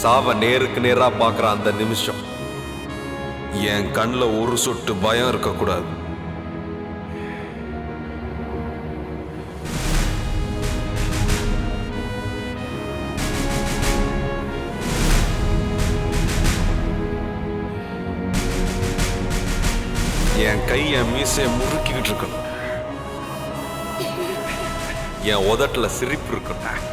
சாவ நேருக்கு நேரா பார்க்குற அந்த நிமிஷம் என் கண்ணில் ஒரு சொட்டு பயம் இருக்கக்கூடாது. என் கை என் மீசையை முறுக்கிக்கிட்டு இருக்கணும். என் உதட்டுல சிரிப்பு இருக்கணும்.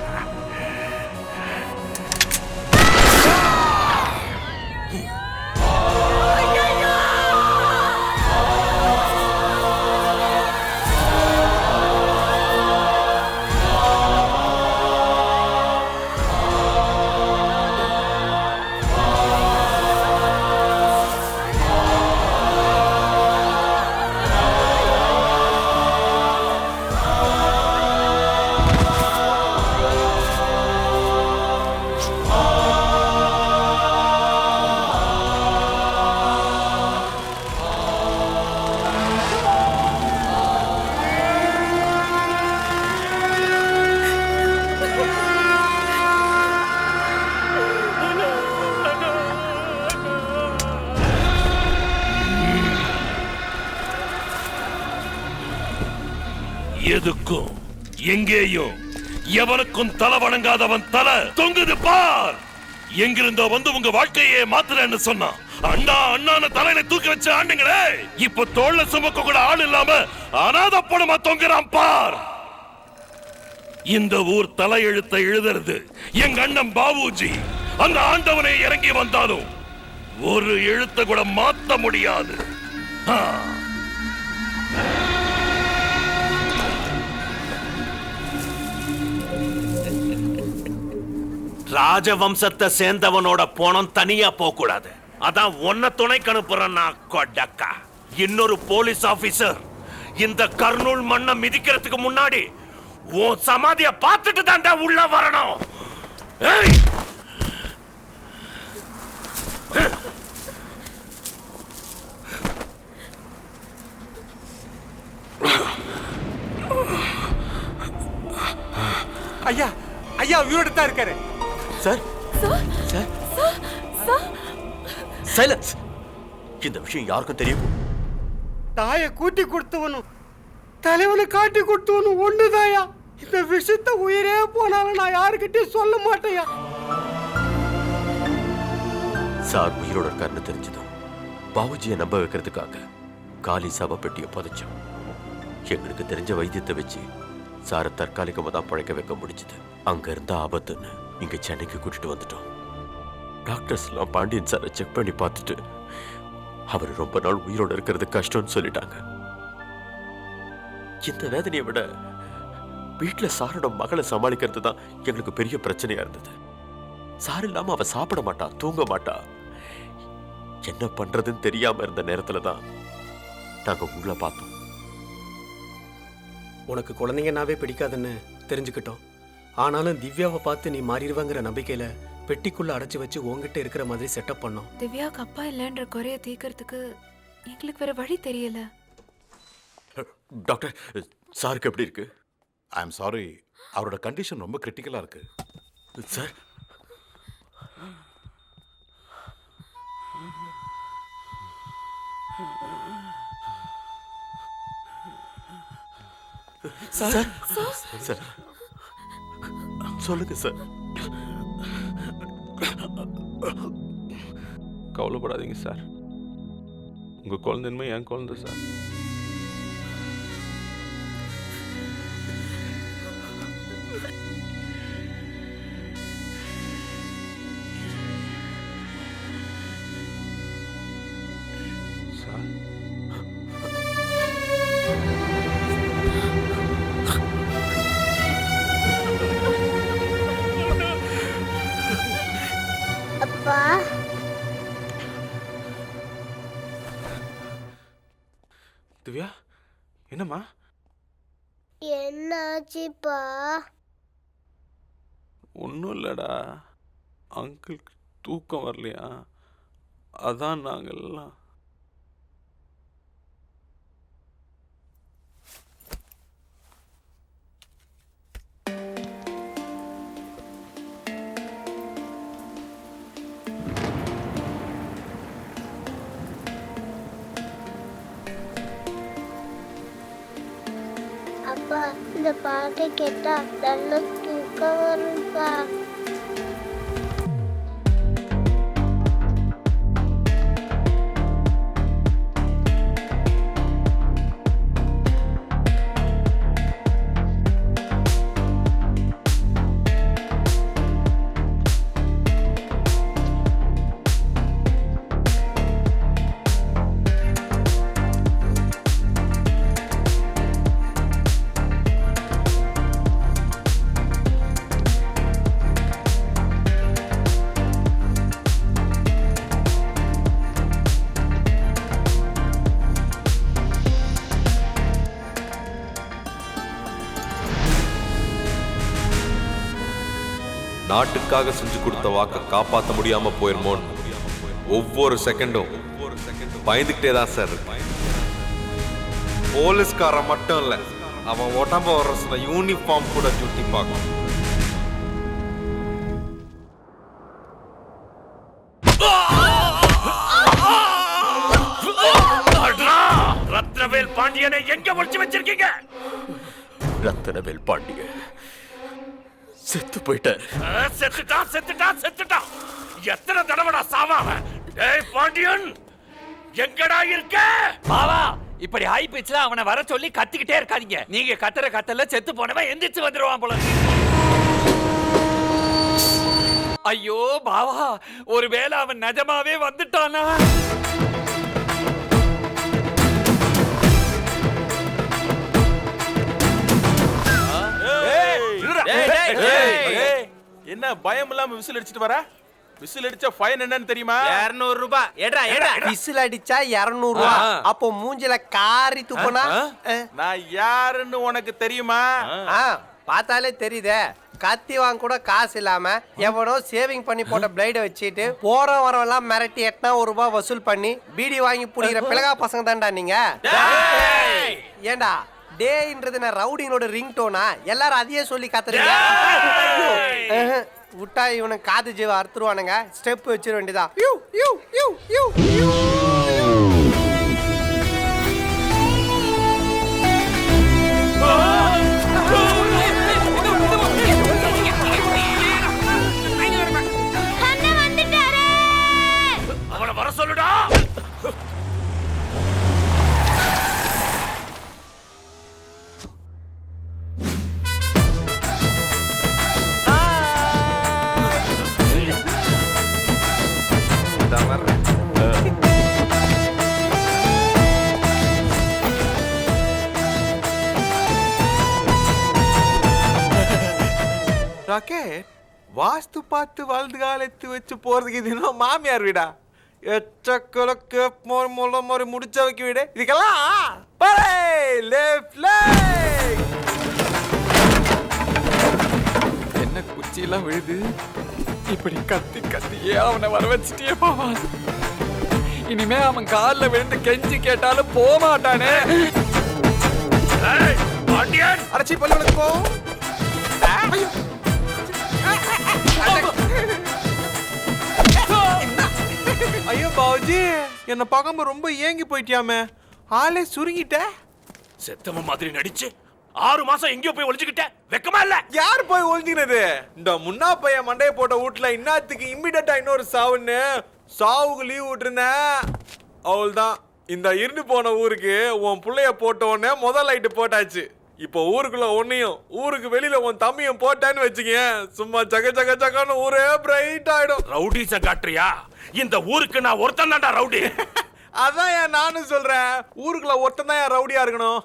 எதுக்கும் எங்கேயும் எவனுக்கும் தலை வணங்காதவன் தலை தொங்குது பார். எங்கிருந்தோ வந்து உங்க வாழ்க்கையே மாத்துறேன்னு சொன்னான். அண்ணா அண்ணான தலையில தூக்கி வச்சு ஆண்டுங்களே, இப்ப தோல்ல சுமக்க கூட ஆள் இல்லாம அனாத பணமா தொங்குறான் பார். இந்த ஊர் தலையெழுத்தை எழுதுறது எங்க அண்ணன் பாபுஜி. அந்த ஆண்டவனை இறங்கி வந்தாலும் ஒரு எழுத்தை கூட மாத்த முடியாது. ராஜவம்சத்தை சேர்ந்தவனோட போனம் தனியா போக கூடாது. அதான் ஒன்ன துணைக்கு அனுப்புறேன். கொடக்கா இன்னொரு போலீஸ் ஆபீசர் இந்த கர்னூல் மண்ணை மிதிக்கிறதுக்கு முன்னாடி உன் சமாதிய பார்த்துட்டு தாண்டா உள்ள வரணும். ஐயா ஐயா உயிரோடு தான் இருக்காரு. Sir sir silence. இந்த விஷயம் யாருக்கும் தெரியும்? தாயை கூட்டி கொடுத்தவனும் தலைவனை காட்டி கொடுத்தவனும் ஒண்ணுதாயா. இந்த விஷயத்த உயிரே போனாலும் நான் யாருக்கிட்டையும் சொல்ல மாட்டேயா. சார் உயிரோட இருக்காருன்னு தெரிஞ்சதும் பாபுஜியை நம்ப வைக்கிறதுக்காக காலி சவப்பெட்டியை புதைச்சோம். எங்களுக்கு தெரிஞ்ச வைத்தியத்தை வச்சு சாரை தற்காலிகமாக தான் பழைக்க வைக்க முடிஞ்சது. அங்க இருந்த ஆபத்துன்னு இங்க சென்னைக்கு கூட்டிட்டு வந்துட்டோம். டாக்டர்ஸ்லாம் பாண்டியன் சாரை செக் பண்ணி பார்த்துட்டு அவர் ரொம்ப நாள் உயிரோட இருக்கிறது கஷ்டம்னு சொல்லிட்டாங்க. இந்த வேதனையை விட வீட்டுல சாரோட மகளை சமாளிக்கிறது தான் எங்களுக்கு பெரிய பிரச்சனையா இருந்தது. சார் இல்லாம அவ சாப்பிட மாட்டா, தூங்க மாட்டா. என்ன பண்றதுன்னு தெரியாம இருந்த நேரத்துல தான் நாங்க உங்களை பார்த்தோம். உனக்கு குழந்தைங்கனாவே பிடிக்காதுன்னு தெரிஞ்சுக்கிட்டோம். ஆனாலும் திவ்யாவை பார்த்து நீ மாறிடுவாங்கிற நம்பிக்கையில பெட்டிக்குள்ள அடைச்சு வச்சு உங்ககிட்ட இருக்கிற மாதிரி செட்டப் பண்ணோம். திவ்யாவுக்கு அப்பா இல்லைன்ற குறைய தீர்க்கறதுக்கு எங்களுக்கு வேற வழி தெரியல. டாக்டர், சாருக்கு எப்படி இருக்கு? ஐ எம் சாரி, அவரோட கண்டிஷன் ரொம்ப கிரிட்டிக்கலா இருக்கு. சார் சார் சார் சொல்லுங்க சார். கவலைப்படாதீங்க சார். உங்க குழந்தைன்மை என் குழந்தை சார். அப்பா திவ்யா, என்னம்மா? என்னாச்சுப்பா? ஒன்றும் இல்லைடா, அங்கிளுக்கு தூக்கம் வரலையா, அதான் நாங்கள்லாம். அப்பா இந்த பாட்டை கேட்டா நல்ல தூக்கம் வரும்பா. நாட்டுக்காக செஞ்சு கொடுத்த வாக்க காப்பாற்ற முடியாம போயிருமோன்னு ஒவ்வொரு செகண்டும் பயந்துகிட்டே தான் சார் இருக்கு. போலீஸ்காரன் மட்டும் இல்ல, அவன் உடம்ப வர சொன்ன யூனிஃபார்ம் கூட சுட்டி பார்க்கணும். ரத்னவேல் பாண்டியனை எங்க ஒளிச்சு வச்சிருக்கீங்க? ரத்னவேல் பாண்டிய செத்து போயிட்டார். செத்துட்டான். எத்தனை தடவைடா சாவாம? டேய் பாண்டியன், எங்கடா இருக்க? பாவா, இப்படி ஹை பிட்ச்ல அவனை வர சொல்லி கத்திக்கிட்டே இருக்காதீங்க. நீங்க கத்துற கத்தல செத்து போனவன் எந்திரிச்சு வந்துருவான் போல. ஐயோ பாவா, ஒருவேளை அவன் நிஜமாவே வந்துட்டானா? என்ன பயம் இல்லாம விசில் அடிச்சிட்டு வர? விசில் அடிச்ச ஃபைன் என்னன்னு தெரியுமா? 200 ரூபாய். ஏடா விசில் அடிச்சா 200 ரூபாய். அப்போ மூஞ்சில காரி துப்புனா நான் யாருன்னு உனக்கு தெரியுமா? பார்த்தாலே தெரியுதே. கத்தி வாங்க கூட காசு இல்லாம எவனோ சேவிங் பண்ணி போட்ட பிளேட வச்சுட்டு போற வரவெல்லாம் மிரட்டி 800 ரூபாய் வசூல் பண்ணி பீடி வாங்கி புடிக்கிற பிளகா பசங்க தான்டா நீங்க. ஏண்டா டேன்றது நான் ரவுடினோட ரிங் டோனா? எல்லாரும் அதையே சொல்லி கத்துறீங்க. விட்டா இவனுக்கு காது ஜீவ அறுத்துருவானுங்க. ஸ்டெப் வச்சிட வேண்டியதான். அவனை வர சொல்லுடா. ராக்கெட், வாஸ்து பார்த்து வலது காலத்து வச்சு போறதுக்கு இது இன்னும் மாமியார் வீடா? எச்சக்கொலக்கு முறை முடிச்ச வைக்க வீடு. இதுக்கெல்லாம் என்ன குச்சியெல்லாம் விழுது? இப்படி கத்தி கத்தியே அவனை வர வச்சுட்டே போவான். இனிமே அவன் காலில் விழுந்து கெஞ்சி கேட்டாலும் போக மாட்டானே. அரைச்சி பல்லுக்கு போ. ஐயோ பாவுஜி, என்ன பார்க்காம ரொம்ப ஏங்கி போயிட்டியாமே. ஆளே சுருங்கிட்ட. செத்தவன் மாதிரி நடிச்சு 6 மாசம் எங்கேயோ போய் ஒளிஞ்சுக்கிட்ட. வெக்கமா இல்ல? யார் போய் ஒளிஞ்சினது? இந்த முன்னா பையன் மண்டைய போட்ட வீட்டுல இன்னத்துக்கு இம்மிடியட்டா இன்னொரு சாவுன்னு சாவுக்கு லீவ் விட்டுருந்தேன். அவள்தான் இந்த இருந்து போன ஊருக்கு உன் பிள்ளைய போட்ட உடனே முதல் லைட்டு போட்டாச்சு. இப்போ ஊருக்குள்ள ஒன்னையும் ஊருக்கு வெளியில உன் தம்பியும் போட்டான்னு வச்சுக்க, சும்மா ஜக ஜக ஜகன்னு ஊரே பிரைட் ஆயிடும். ரவுடிஸ காட்டுறியா? இந்த ஊருக்கு நான் ஒருத்தன் தான்டா ரவுடி. அதான் ஏன் நானும் சொல்றேன், ஊருக்குள்ள ஒருத்தன் தான் ரவுடியா இருக்கணும்.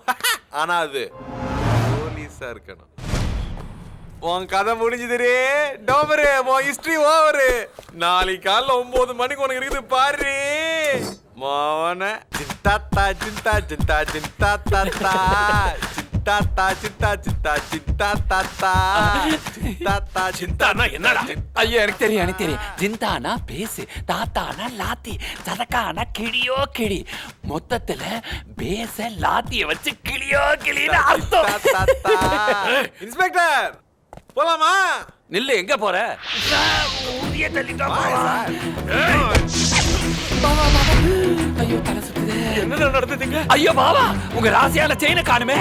ஆனா அது போலீஸா இருக்கணும். உன் கதை முடிஞ்சுதுரே டோமரு, உன் ஹிஸ்டரி ஓவரு. நாளைக்கு காலைல 9 மணிக்கு உனக்கு இருக்குது பாரு. மோன சிந்தாத்தா சிந்தா சிந்தா சிந்தா தாத்தா சிந்தாத்தா சிந்தா சிந்தா சிந்தா தாத்தா சிந்தாத்தா சிந்தானா என்னடா? ஐயோ எனக்கு தெரியும். ஜிந்தானா பேசு, தாத்தானா லாத்தி, சதக்கானா கிளியோ கிளி. மொத்தத்துல பேச லாத்திய வச்சு கிளியோ கிளின்னு அர்த்தம். இன்ஸ்பெக்டர் போலாமா? நில்லு, எங்க போற? ஊதிய தள்ளிட்டா. ஐயோ தலை சுத்துது. என்னடா நடந்துட்டீங்க? ஐயோ பாவா, உங்க ராசியான செயினை காணுமே.